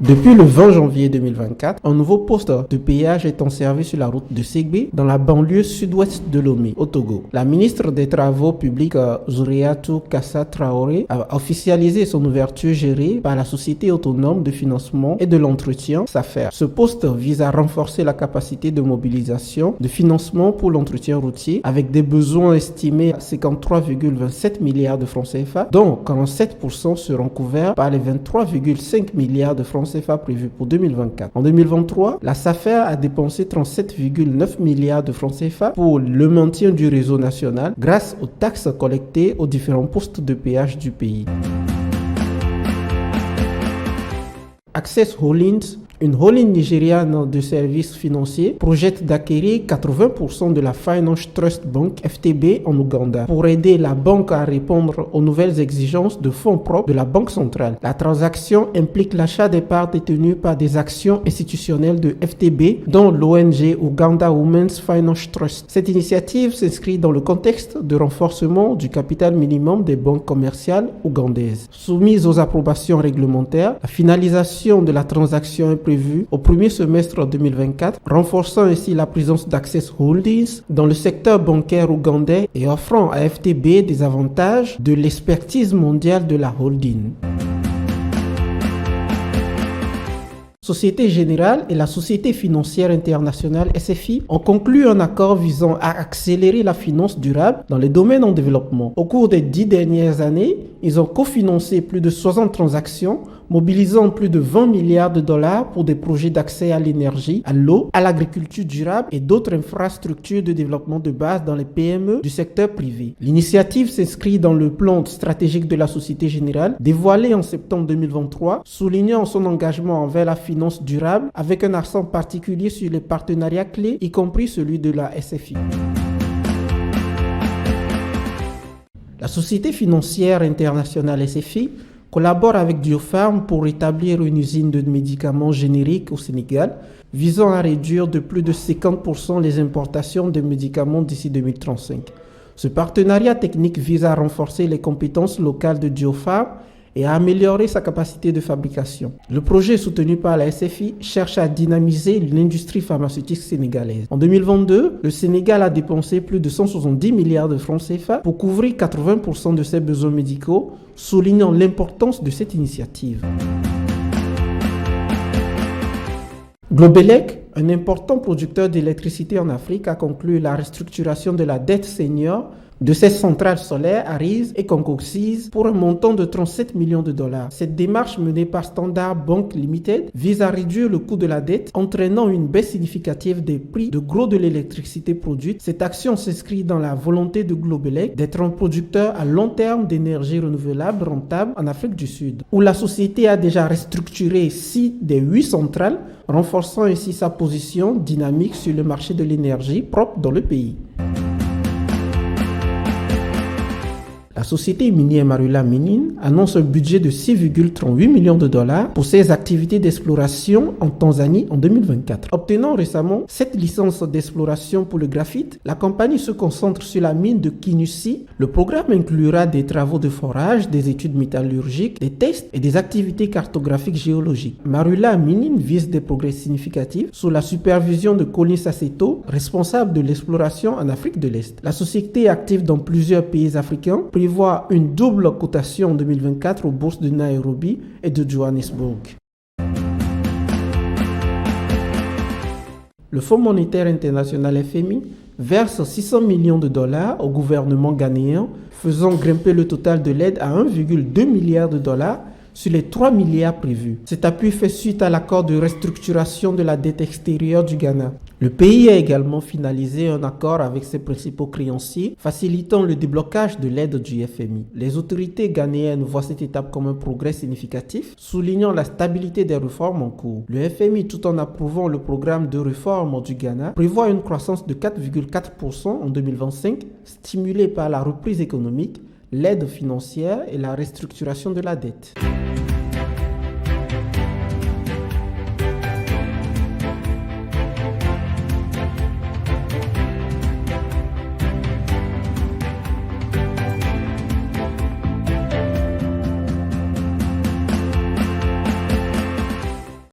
Depuis le 20 janvier 2024, un nouveau poste de péage est en service sur la route de Ségbé, dans la banlieue sud-ouest de Lomé, au Togo. La ministre des Travaux publics, Zuriatou Kassa Traoré, a officialisé son ouverture gérée par la Société autonome de financement et de l'entretien, SAFER. Ce poste vise à renforcer la capacité de mobilisation de financement pour l'entretien routier, avec des besoins estimés à 53,27 milliards de francs CFA, dont 47% seront couverts par les 23,5 milliards de francs CFA prévus pour 2024. En 2023, la SAFER a dépensé 37,9 milliards de francs CFA pour le maintien du réseau national grâce aux taxes collectées aux différents postes de péage du pays. Access Holdings, une holding nigériane de services financiers, projette d'acquérir 80% de la Finance Trust Bank FTB en Ouganda pour aider la banque à répondre aux nouvelles exigences de fonds propres de la Banque centrale. La transaction implique l'achat des parts détenues par des actions institutionnelles de FTB, dont l'ONG Uganda Women's Finance Trust. Cette initiative s'inscrit dans le contexte de renforcement du capital minimum des banques commerciales ougandaises. Soumise aux approbations réglementaires, la finalisation de la transaction est prévu au premier semestre 2024, renforçant ainsi la présence d'Access Holdings dans le secteur bancaire ougandais et offrant à FTB des avantages de l'expertise mondiale de la holding. Société Générale et la Société financière internationale SFI ont conclu un accord visant à accélérer la finance durable dans les domaines en développement. Au cours des 10 dernières années, ils ont cofinancé plus de 60 transactions, mobilisant plus de 20 milliards de dollars pour des projets d'accès à l'énergie, à l'eau, à l'agriculture durable et d'autres infrastructures de développement de base dans les PME du secteur privé. L'initiative s'inscrit dans le plan stratégique de la Société Générale, dévoilé en septembre 2023, soulignant son engagement envers la finance durable avec un accent particulier sur les partenariats clés, y compris celui de la SFI. La Société financière internationale SFI collabore avec Diopharm pour établir une usine de médicaments génériques au Sénégal, visant à réduire de plus de 50% les importations de médicaments d'ici 2035. Ce partenariat technique vise à renforcer les compétences locales de Diopharm et à améliorer sa capacité de fabrication. Le projet soutenu par la SFI cherche à dynamiser l'industrie pharmaceutique sénégalaise. En 2022, le Sénégal a dépensé plus de 170 milliards de francs CFA pour couvrir 80% de ses besoins médicaux, soulignant l'importance de cette initiative. Globelec, un important producteur d'électricité en Afrique, a conclu la restructuration de la dette senior de ses centrales solaires à Rize et Concoxise pour un montant de 37 millions de dollars. Cette démarche menée par Standard Bank Limited vise à réduire le coût de la dette, entraînant une baisse significative des prix de gros de l'électricité produite. Cette action s'inscrit dans la volonté de Globelec d'être un producteur à long terme d'énergie renouvelable rentable en Afrique du Sud, où la société a déjà restructuré 6 des 8 centrales, renforçant ainsi sa position dynamique sur le marché de l'énergie propre dans le pays. La société minière Marula Mining annonce un budget de 6,38 millions de dollars pour ses activités d'exploration en Tanzanie en 2024. Obtenant récemment 7 licences d'exploration pour le graphite, la compagnie se concentre sur la mine de Kinusi. Le programme inclura des travaux de forage, des études métallurgiques, des tests et des activités cartographiques géologiques. Marula Mining vise des progrès significatifs sous la supervision de Collins Asseto, responsable de l'exploration en Afrique de l'Est. La société, active dans plusieurs pays africains, prévoit une double cotation en 2024 aux bourses de Nairobi et de Johannesburg. Le Fonds monétaire international FMI verse 600 millions de dollars au gouvernement ghanéen, faisant grimper le total de l'aide à 1,2 milliard de dollars sur les 3 milliards prévus. Cet appui fait suite à l'accord de restructuration de la dette extérieure du Ghana. Le pays a également finalisé un accord avec ses principaux créanciers, facilitant le déblocage de l'aide du FMI. Les autorités ghanéennes voient cette étape comme un progrès significatif, soulignant la stabilité des réformes en cours. Le FMI, tout en approuvant le programme de réforme du Ghana, prévoit une croissance de 4,4% en 2025, stimulée par la reprise économique, l'aide financière et la restructuration de la dette.